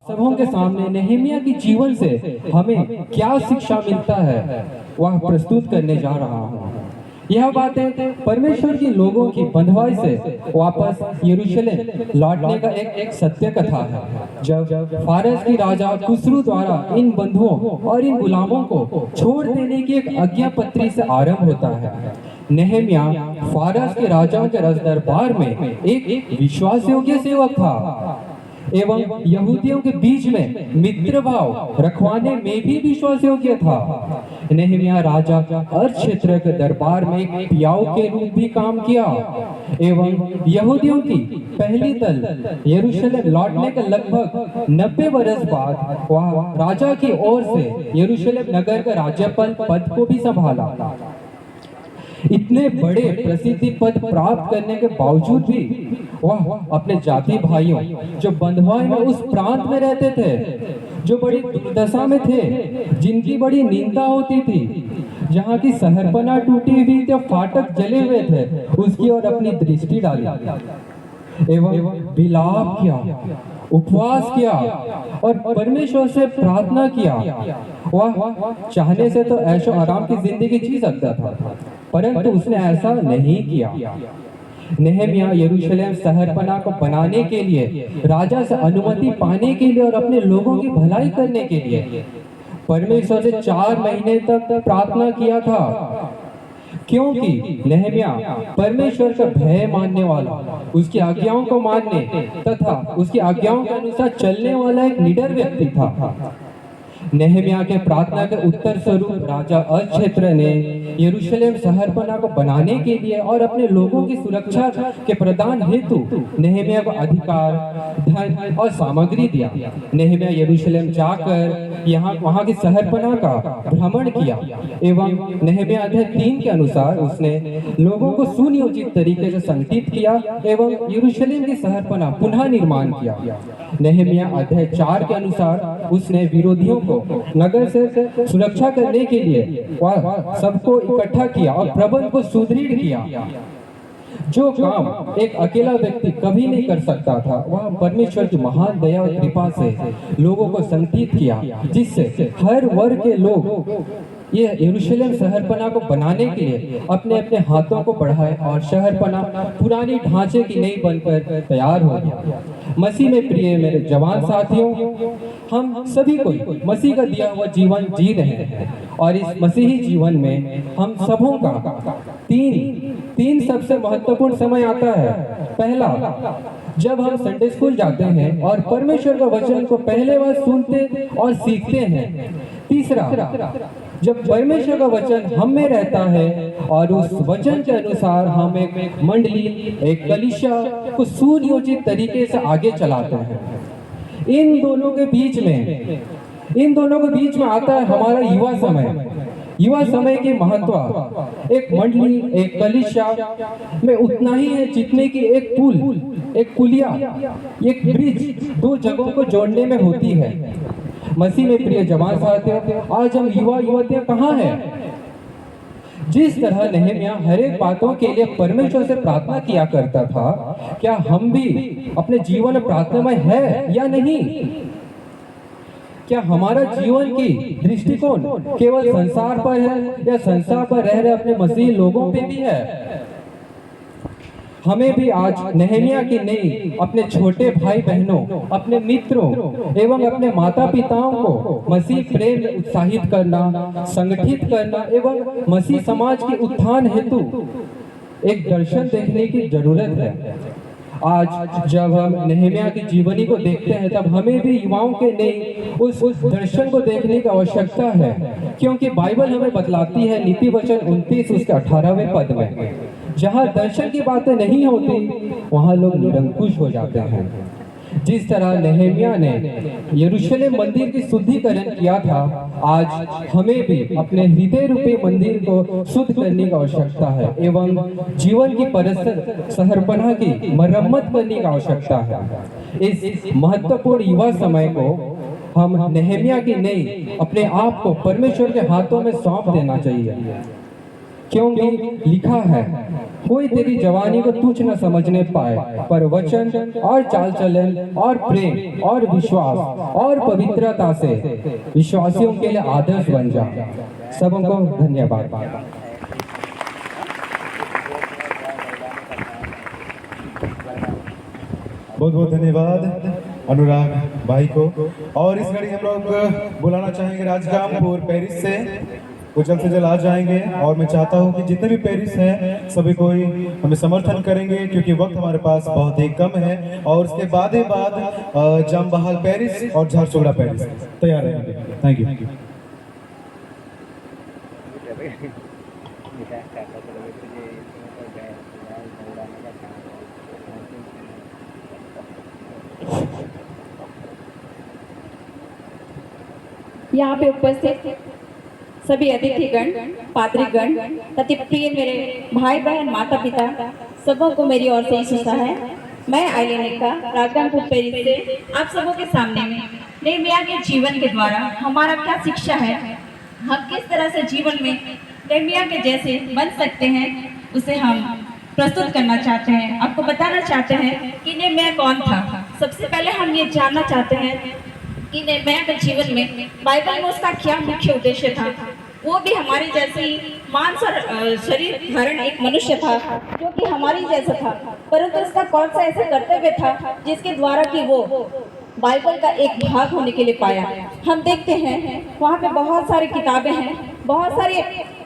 सबों के सामने नेहेमिया की जीवन से हमें क्या शिक्षा मिलता है वह प्रस्तुत करने जा रहा हूँ। यह बातें परमेश्वर की लोगों की बंधुआई से वापस यरूशलेम लौटने का एक सत्य कथा है। जब फारस की राजा खुसरू द्वारा इन बंधुओं और इन गुलामों को छोड़ देने की एक आज्ञा पत्री से आरंभ होता है। नेहेमिया फारस के राजाओं के राज दरबार में एक विश्वास योग्य सेवक था एवं यहूदियों के बीच में मित्र भाव रखवाने में भी विश्वास योग्य था। नेहेमिया राजा हर क्षेत्र के दरबार में एक पियाऊ के रूप भी काम किया एवं यहूदियों की पहली दल यरूशलेम लौटने के लगभग 90 वर्ष बाद वह राजा की ओर से यरूशलेम नगर का राज्यपाल पद को भी संभाला। इतने बड़े प्रसिद्धि पद प्राप्त करने के बावजूद भी वह अपने जाति भाइयों जो बंधुआई में उस प्रांत में रहते थे, जो बड़ी दुर्दशा में थे, जिनकी बड़ी निंदा होती थी, जहाँ की शहरपनाह टूटी हुई थी, फाटक जले हुए थे, उसकी ओर अपनी दृष्टि डाली एवं विलाप किया, उपवास किया और परमेश्वर से प्रार्थना किया। वह चाहने से तो ऐशो आराम की जिंदगी जी सकता था, परंतु उसने ऐसा नहीं किया। नेहेमिया यरूशलेम शहरपनाह को बनाने के लिए, राजा से अनुमति पाने के लिए और अपने लोगों की भलाई करने के लिए परमेश्वर से 4 महीने तक प्रार्थना किया था, क्योंकि नेहेमिया परमेश्वर का भय मानने वाला, उसकी आज्ञाओं को मानने तथा उसकी आज्ञाओं के अनुसार चलने वाला एक निडर व्यक्ति था। नेहेमिया के प्रार्थना के उत्तर स्वरूप राजा अर्तशस्ता ने यरूशलेम शहरपनाह को बनाने के लिए और अपने लोगों की सुरक्षा के प्रदान हेतु नेहेमिया को अधिकार, धन और सामग्री दिया। नेहेमिया यरूशलेम जाकर वहां की शहरपनाह का भ्रमण किया एवं नेहेमिया अध्याय 3 के अनुसार उसने लोगों को सुनियोजित तरीके से संगठित किया एवं यरूशलेम की शहरपनाह पुनः निर्माण किया। नेहेमिया अध्याय 4 के अनुसार उसने विरोधियों को नगर से सुरक्षा करने के लिए वह सबको इकट्ठा किया और प्रबंध को सुदृढ़ किया। जो काम एक अकेला व्यक्ति कभी नहीं कर सकता था, वह परमेश्वर की महान दया और कृपा से लोगों को संगठित किया, जिससे हर वर्ग के लोग ये यरूशलेम शहरपनाह को बनाने के लिए अपने अपने हाथों को बढ़ाए और शहरपनाह पुरानी ढांचे की नई बनकर तैयार हो गया। मसीह में प्रिय मेरे जवान साथियों, हम सभी कोई मसीह का दिया हुआ जीवन जी रहे हैं और इस मसीही जीवन में हम सबों का तीन सबसे महत्वपूर्ण समय आता है। पहला, जब हम संडे स्कूल जाते हैं और परमेश्वर का वचन को पहले बार सुनते और सीखते हैं। तीसरा, जब परमेश्वर का वचन हम में रहता है और उस वचन के अनुसार हम एक मंडली, एक कलीसिया को सुनियोजित तरीके से आगे चलाते हैं। इन दोनों के बीच में आता है हमारा युवा समय। युवा समय के महत्व एक मंडली, एक कलीसिया में उतना ही है जितने की एक पुल, एक पुलिया, एक ब्रिज 2 जगहों को जोड़ने में होती है। मसीह में प्रिय जवान साथियों, आज हम युवा युवतियां कहाँ हैं? जिस तरह नेहेमिया हर एक बातों के लिए परमेश्वर से प्रार्थना किया करता था, क्या हम भी अपने जीवन में प्रार्थनामय है या नहीं? क्या हमारा जीवन की दृष्टिकोण केवल संसार पर है या संसार पर रह रहे अपने मसीही लोगों पे भी है? हमें भी आज नेहेमिया की नहीं अपने छोटे भाई बहनों, अपने मित्रों एवं अपने माता पिताओं को मसीह प्रेम में उत्साहित करना, संगठित करना एवं मसीह समाज के उत्थान हेतु एक दर्शन देखने की जरूरत है। आज जब हम नेहेमिया की जीवनी को देखते हैं, तब हमें भी युवाओं के नहीं उस दर्शन को देखने की आवश्यकता है, क्योंकि बाइबल हमें बतलाती है नीति वचन 29 उसके 18वें पद में, जहाँ दर्शन की बातें नहीं होती वहाँ लोग निरंकुश हो जाते हैं। जिस तरह नेहेमिया ने यरूशलेम मंदिर की शुद्धिकरण किया था, आज हमें भी अपने हृदय रूपी मंदिर को शुद्ध करने की आवश्यकता है एवं जीवन की परिसर शहरपनाह की मरम्मत करने की आवश्यकता है। इस महत्वपूर्ण युवा समय को हम नेहेमिया की नहीं अपने आप को परमेश्वर के हाथों में सौंप देना चाहिए। क्योंकि लिखा है, कोई तेरी जवानी को तुच्छ न समझने पाए, पर वचन और चाल चलन और प्रेम और विश्वास और पवित्रता से विश्वासियों के लिए आदर्श बन जा। सबको धन्यवाद। बहुत बहुत धन्यवाद अनुराग भाई को। और इस घड़ी हम लोग बुलाना चाहेंगे राजगामपुर पेरिस से, वो जल्द से जल्द आ जाएंगे। और मैं चाहता हूं कि जितने भी पेरिस हैं सभी कोई हमें समर्थन करेंगे, क्योंकि वक्त हमारे पास बहुत ही कम है। और उसके बाद जामबहाल पेरिस और झारसुगड़ा पेरिस तैयार रहेंगे। Thank you. यहाँ पे उपस्थित सभी अतिथिगण, पात्रीगण तथा प्रिय मेरे भाई बहन, माता पिता, सबों को मेरी ओर से शुभा है। मैं आइलेनिका राजगामपुर पेरिस से आप सबों के सामने में नेहमिया के जीवन के द्वारा हमारा क्या शिक्षा है, हम किस तरह से जीवन में नेहमिया के जैसे बन सकते हैं, उसे हम प्रस्तुत करना चाहते हैं। आपको बताना चाहते हैं कि नेहमिया कौन था। सबसे पहले हम ये जानना चाहते हैं कि नेहमिया के जीवन में बाइबल में उसका क्या मुख्य उद्देश्य था। वो भी हमारी जैसी मांस और शरीर धारण एक मनुष्य था, जो कि हमारी जैसा था, परंतु उसका कौन सा ऐसा कर्तव्य था जिसके द्वारा कि वो बाइबल का एक भाग होने के लिए पाया। हम देखते हैं वहाँ पे बहुत सारी किताबें हैं, बहुत सारी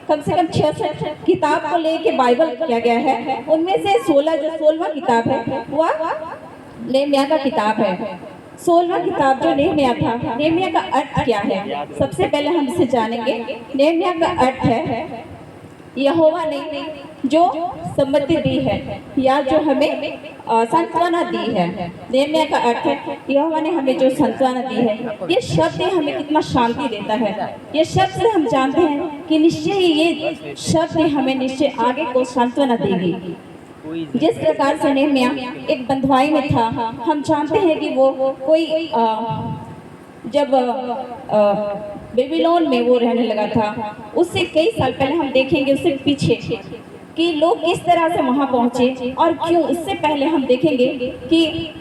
कम से कम 6 किताब को लेके बाइबल किया गया है। उनमें से 16वां किताब है वह नेहमिया का किताब है। 16वां किताब जो नेहमिया था, नेहमिया का अर्थ क्या है, सबसे पहले हम इसे जानेंगे। नेहमिया का अर्थ है यहोवा ने जो सम्मति दी है या जो हमें सांत्वना दी है। नेहमिया का अर्थ है यहोवा ने हमें जो सांत्वना दी है। ये शब्द हमें कितना शांति देता है। ये शब्द से हम जानते हैं कि निश्चय ही ये शब्द हमें निश्चय आगे को सांत्वना देगी। जिस प्रकार से नेहमिया एक बंधुआई में था, हम जानते हैं कि वो कोई जब बेबीलोन में वो रहने लगा था, उससे कई साल पहले हम देखेंगे, उससे पीछे कि लोग किस तरह से वहाँ पहुँचे और क्यों। इससे पहले हम देखेंगे कि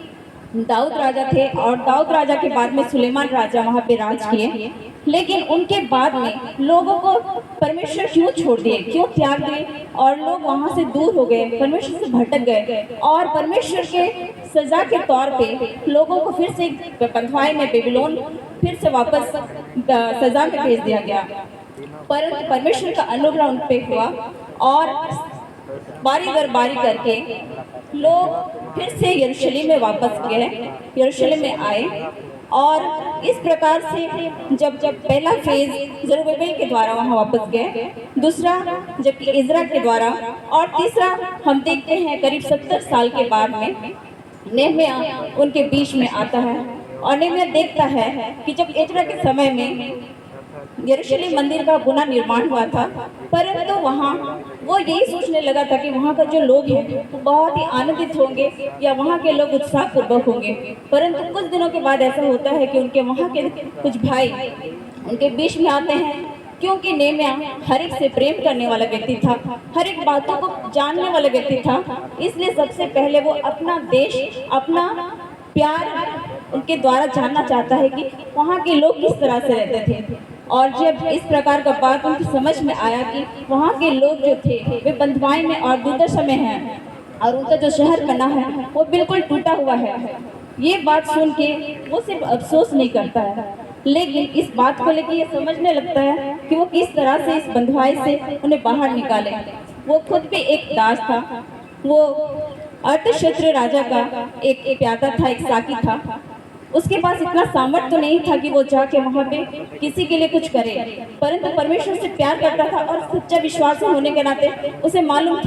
दाऊद राजा थे और दाऊद राजा के बाद में सुलेमान राजा वहाँ पे राज किए, लेकिन उनके बाद में लोगों को परमेश्वर क्यों छोड़ दिए, क्यों त्याग दिए, और लोग वहाँ से दूर हो गए, परमेश्वर से भटक गए और परमेश्वर के सजा के तौर पे लोगों को फिर से बंधुआई में बेबीलोन फिर से वापस सजा में भेज दिया गया। परंतु परमेश्वर का अनुग्रह उन पे हुआ और बारी दर बारी करके लोग फिर से यरूशलेम में वापस गए, यरूशलेम में आए। और इस प्रकार से जब पहला फेज जरुब्बाबेल के द्वारा वहाँ वापस गए, दूसरा जबकि इज़रा के द्वारा, और तीसरा हम देखते हैं करीब 70 साल के बाद में नेहमिया उनके बीच में आता है। और नेहमिया देखता है कि जब इज़रा के समय में यरूशलेम मंदिर का पुनः निर्माण हुआ था, परंतु वहाँ वो यही सोचने लगा था कि वहाँ का जो लोग हैं वो बहुत ही आनंदित होंगे या वहाँ के लोग उत्साहपूर्वक होंगे। परंतु कुछ दिनों के बाद ऐसा होता है कि उनके वहाँ के कुछ भाई उनके बीच में आते हैं, क्योंकि नेहमिया हर एक से प्रेम करने वाला व्यक्ति था, हर एक बातों को जानने वाला व्यक्ति था। इसलिए सबसे पहले वो अपना देश, अपना प्यार उनके द्वारा जानना चाहता है कि वहाँ के लोग किस तरह से रहते थे। और जब इस प्रकार का बात उनकी समझ में आया कि वहाँ के लोग जो थे वे बंधुआई में और दुर्दशा में हैं और उनका जो शहर बना है वो बिल्कुल टूटा हुआ है, ये बात सुन के वो सिर्फ अफसोस नहीं करता है, लेकिन इस बात को लेकर ये समझने लगता है कि वो किस तरह से इस बंधुआई से उन्हें बाहर निकाले। वो खुद भी एक दास था, वो अर्थक्षेत्र राजा का एक प्यादा था, एक साकी था। उसके पास इतना सामर्थ्य तो नहीं था कि वो जाके वहाँ पे किसी के लिए कुछ करे, परंतु परमेश्वर से प्यार करता था और सच्चा विश्वास होने के नाते उसे मालूम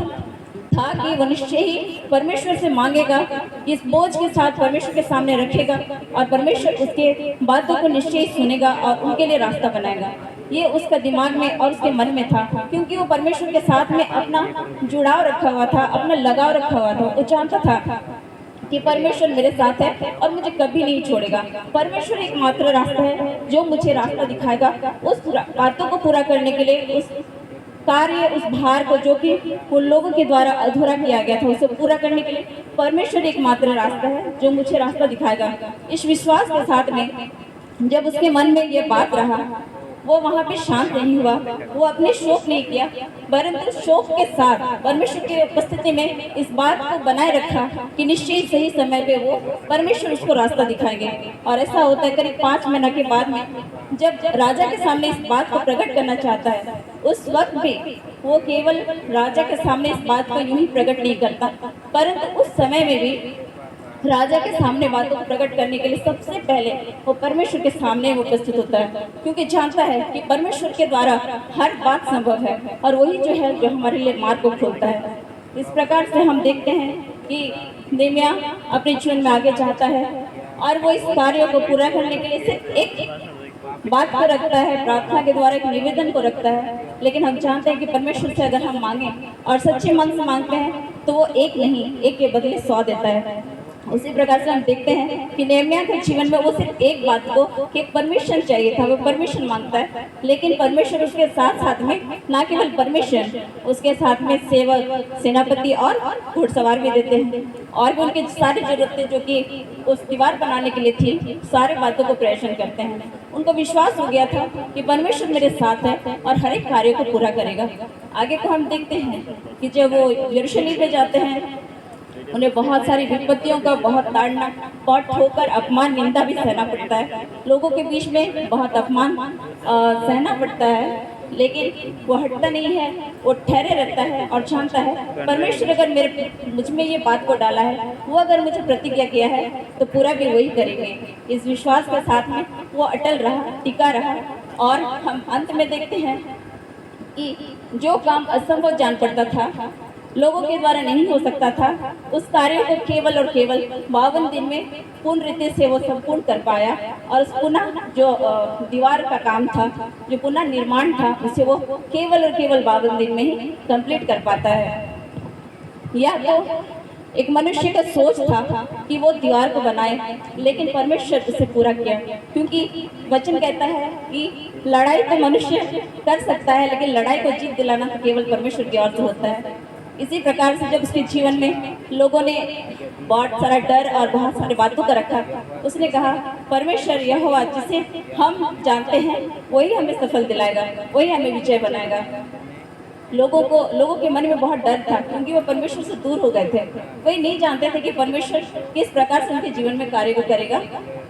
था कि वो निश्चय ही परमेश्वर से मांगेगा, इस बोझ के साथ परमेश्वर के सामने रखेगा और परमेश्वर उसके बातों को निश्चय ही सुनेगा और उनके लिए रास्ता बनाएगा। ये उसका दिमाग में और उसके मन में था, क्योंकि वो परमेश्वर के साथ में अपना जुड़ाव रखा हुआ था, अपना लगाव रखा हुआ था। वो जानता था कि परमेश्वर मेरे साथ है और मुझे कभी नहीं छोड़ेगा। परमेश्वर एकमात्र रास्ता है जो मुझे रास्ता दिखाएगा। उस बातों को पूरा करने के लिए, उस कार्य, उस भार को जो कि उन लोगों के द्वारा अधूरा किया गया था, उसे पूरा करने के लिए परमेश्वर एकमात्र रास्ता है जो मुझे रास्ता दिखाएगा। इस विश्वास के साथ में जब उसके मन में ये बात रहा, वो वहाँ पे शांत नहीं हुआ, वो अपने शोक नहीं किया, परंतु शोक के साथ परमेश्वर की उपस्थिति में इस बात को बनाए रखा कि निश्चय सही समय पे वो परमेश्वर उसको रास्ता दिखाएंगे। और ऐसा होता है करीब 5 महीने के बाद में जब राजा के सामने इस बात को प्रकट करना चाहता है, उस वक्त भी वो केवल राजा के सामने इस बात को यूं ही प्रकट नहीं करता, परंतु उस समय में भी राजा के सामने बातों को प्रकट करने के लिए सबसे पहले वो परमेश्वर के सामने उपस्थित होता है, क्योंकि जानता है कि परमेश्वर के द्वारा हर बात संभव है और वही जो है जो हमारे लिए मार्ग को खोलता है। इस प्रकार से हम देखते हैं कि नेहमिया अपने जीवन में आगे जाता है और वो इस कार्य को पूरा करने के लिए सिर्फ एक बात को रखता है, प्रार्थना के द्वारा एक निवेदन को रखता है। लेकिन हम जानते हैं कि परमेश्वर से अगर हम मांगे और सच्चे मन से मांगते हैं तो वो एक नहीं, एक के बदले 100 देता है। उसी प्रकार से हम देखते हैं कि नेहमिया के जीवन में वो सिर्फ एक बात को कि परमिशन चाहिए था, वो परमिशन मांगता है, लेकिन परमेश्वर उसके साथ साथ में ना केवल परमिशन, उसके साथ में सेवक, सेनापति और घुड़सवार भी देते हैं और भी उनकी सारी जरूरतें जो कि उस दीवार बनाने के लिए थी, सारे बातों को प्रदर्शन करते हैं। उनको विश्वास हो गया था कि परमेश्वर मेरे साथ है और हर एक कार्य को पूरा करेगा। आगे को हम देखते हैं कि जब वो यरूशलेम में जाते हैं, उन्हें बहुत सारी विपत्तियों का बहुत ताड़ना, पट होकर अपमान, निंदा भी सहना पड़ता है। लोगों के बीच में बहुत अपमान सहना पड़ता है, लेकिन वो हटता नहीं है, वो ठहरे रहता है और जानता है परमेश्वर अगर मुझ में ये बात को डाला है, वो अगर मुझे प्रतिज्ञा किया है तो पूरा भी वही करेंगे। इस विश्वास के साथ में वो अटल रहा, टिका रहा और हम अंत में देखते हैं कि जो काम असंभव जान पड़ता था, लोगों के द्वारा नहीं हो सकता था, उस कार्य को केवल और केवल 52 दिन में पूर्ण रीति से वो संपूर्ण कर पाया और उस पुनः जो दीवार का काम था, जो पुनः निर्माण था, उसे वो केवल और केवल 52 दिन में ही कंप्लीट कर पाता है। या तो एक मनुष्य का सोच था कि वो दीवार को बनाए, लेकिन परमेश्वर उसे पूरा किया, क्योंकि वचन कहता है कि लड़ाई तो मनुष्य कर सकता है, लेकिन लड़ाई को जीत दिलाना तो केवल परमेश्वर की ओर से होता है। इसी प्रकार से जब उसके जीवन में लोगों ने बहुत सारा डर और बहुत सारी बातों का रखा, उसने कहा परमेश्वर यहोवा जिसे हम जानते हैं वही हमें सफल दिलाएगा, वही हमें विजय बनाएगा। लोगों के मन में बहुत डर था, क्योंकि वो परमेश्वर से दूर हो गए थे। वही नहीं जानते थे कि परमेश्वर किस प्रकार से उनके जीवन में कार्य को करेगा।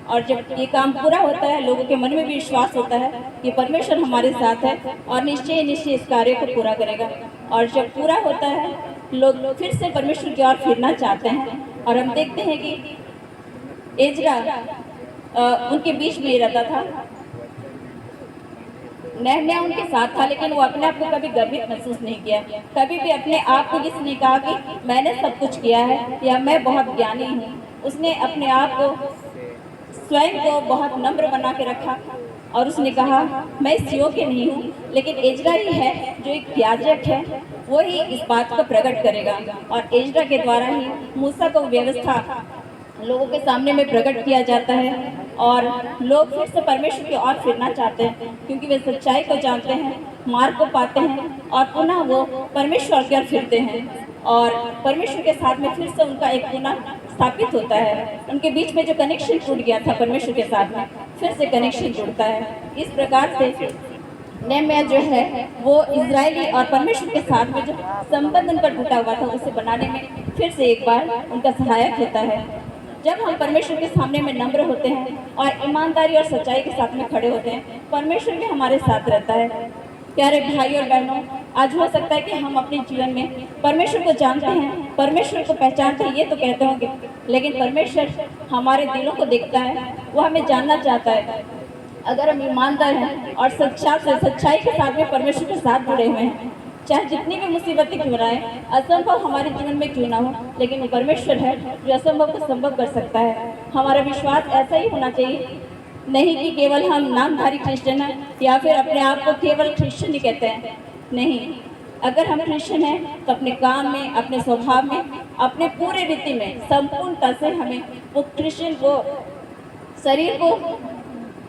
और जब ये काम पूरा होता है, लोगों के मन में भी विश्वास होता है कि परमेश्वर हमारे साथ है और निश्चय निश्चय इस कार्य को पूरा करेगा। और जब पूरा होता है, लोग फिर से परमेश्वर की ओर फिरना चाहते हैं। और हम देखते हैं कि एजरा उनके बीच में रहता था, नेहमिया उनके साथ था, लेकिन वो अपने आप को कभी गर्वित महसूस नहीं किया। कभी भी अपने आप को किसने कहा कि मैंने सब कुछ किया है या मैं बहुत ज्ञानी हूँ। उसने अपने आप को, स्वयं को बहुत नम्र बना के रखा और उसने कहा मैं इस योग्य नहीं हूँ, लेकिन एजरा ही है जो एक याजक है, वो ही इस बात को प्रकट करेगा। और एजरा के द्वारा ही मूसा को व्यवस्था लोगों के सामने में प्रकट किया जाता है और लोग फिर से परमेश्वर की ओर फिरना चाहते हैं, क्योंकि वे सच्चाई को जानते हैं, मार्ग को पाते हैं और पुनः वो परमेश्वर की ओर फिरते हैं और परमेश्वर के साथ में फिर से उनका एक पुनः स्थापित होता है। उनके बीच में जो कनेक्शन टूट गया था परमेश्वर के साथ में, फिर से कनेक्शन जुड़ता है। इस प्रकार से नेहमिया जो है वो इजरायली और परमेश्वर के साथ में जो संबंध उनका टूटा हुआ था, उसे बनाने में फिर से एक बार उनका सहायक होता है। जब हम परमेश्वर के सामने में नम्र होते हैं और ईमानदारी और सच्चाई के साथ में खड़े होते हैं, परमेश्वर भी हमारे साथ रहता है। प्यारे भाई और बहनों, आज हो सकता है कि हम अपने जीवन में परमेश्वर को जानते हैं, परमेश्वर को पहचानते हैं, ये तो कहते होंगे, लेकिन परमेश्वर हमारे दिलों को देखता है, वो हमें जानना चाहता है। अगर हम ईमानदार हैं और सच्चाई के साथ में परमेश्वर के साथ जुड़े हुए हैं, चाहे जितनी भी मुसीबतें क्यों ना आए, असंभव हमारे जीवन में क्यों ना हो, लेकिन वो परमेश्वर है जो असंभव को संभव कर सकता है। हमारा विश्वास ऐसा ही होना चाहिए, नहीं कि केवल हम नामधारी क्रिश्चियन हैं या फिर अपने आप को केवल क्रिश्चियन ही कहते हैं। नहीं, अगर हम क्रिश्चियन हैं तो अपने काम में, अपने स्वभाव में, अपने पूरे रीति में संपूर्णता से हमें वो क्रिश्चियन को, शरीर को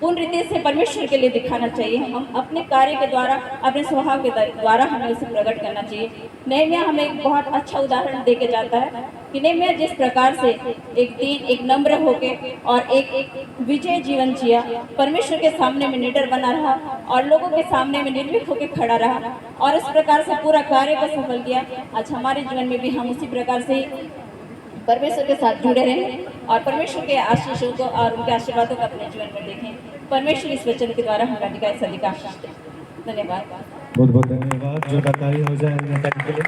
पूर्ण रीति से परमेश्वर के लिए दिखाना चाहिए। हम अपने कार्य के द्वारा, अपने स्वभाव के द्वारा हमें उसे प्रकट करना चाहिए। नेहमिया हमें एक बहुत अच्छा उदाहरण दे के जाता है कि नेहमिया जिस प्रकार से एक नम्र होके और एक विजय जीवन जिया, परमेश्वर के सामने में निडर बना रहा और लोगों के सामने में निर्भीक होकर खड़ा रहा और इस प्रकार से पूरा कार्य को सफल किया। आज हमारे जीवन में भी हम उसी प्रकार से परमेश्वर के साथ जुड़े रहें और परमेश्वर के आशीषों को और उनके आशीर्वादों को अपने जीवन में देखें। परमेश्वर इस वचन के द्वारा हमारा अधिकार आशीष दे। धन्यवाद। बहुत बहुत धन्यवाद। जोरदार ताली हो जाए नेता के लिए।